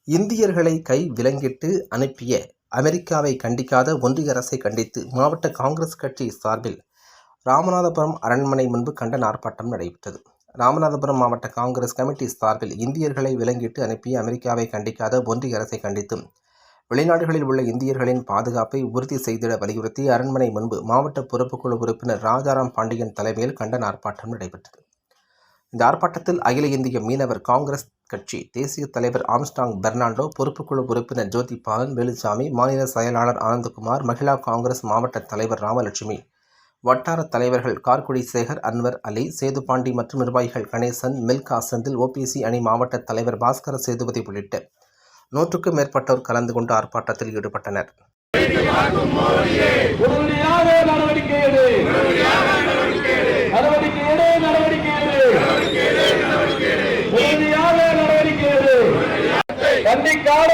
இந்தியர்களை கை விலங்கிட்டு அனுப்பிய அமெரிக்காவை கண்டிக்காத ஒன்றிய அரசை கண்டித்து மாவட்ட காங்கிரஸ் கட்சி சார்பில் ராமநாதபுரம் அரண்மனை முன்பு கண்டன ஆர்ப்பாட்டம் நடைபெற்றது. ராமநாதபுரம் மாவட்ட காங்கிரஸ் கமிட்டி சார்பில் இந்தியர்களை விலங்கிட்டு அனுப்பிய அமெரிக்காவை கண்டிக்காத ஒன்றிய அரசை கண்டித்தும் வெளிநாடுகளில் உள்ள இந்தியர்களின் பாதுகாப்பை உறுதி செய்திட வலியுறுத்தி அரண்மனை முன்பு மாவட்ட பொறுப்புக்குழு உறுப்பினர் ராஜாராம் பாண்டியன் தலைமையில் கண்டன ஆர்ப்பாட்டம் நடைபெற்றது. இந்த ஆர்ப்பாட்டத்தில் அகில இந்திய மீனவர் காங்கிரஸ் கட்சி தேசிய தலைவர் ஆம்ஸ்டாங் பெர்னாண்டோ, பொறுப்புக்குழு உறுப்பினர் ஜோதி பாலன், வேலுசாமி, மாநில செயலாளர் ஆனந்தகுமார், மகிழா காங்கிரஸ் மாவட்ட தலைவர் ராமலட்சுமி, வட்டார தலைவர்கள் கார்குடி சேகர், அன்வர் அலி, சேதுபாண்டி மற்றும் நிர்வாகிகள் கணேசன், மில்கா செந்தில், ஓபிசி அணி மாவட்ட தலைவர் பாஸ்கர சேதுபதி உள்ளிட்ட 100க்கும் மேற்பட்டோர் கலந்து கொண்டு ஆர்ப்பாட்டத்தில் ஈடுபட்டனர். கண்டிக்காத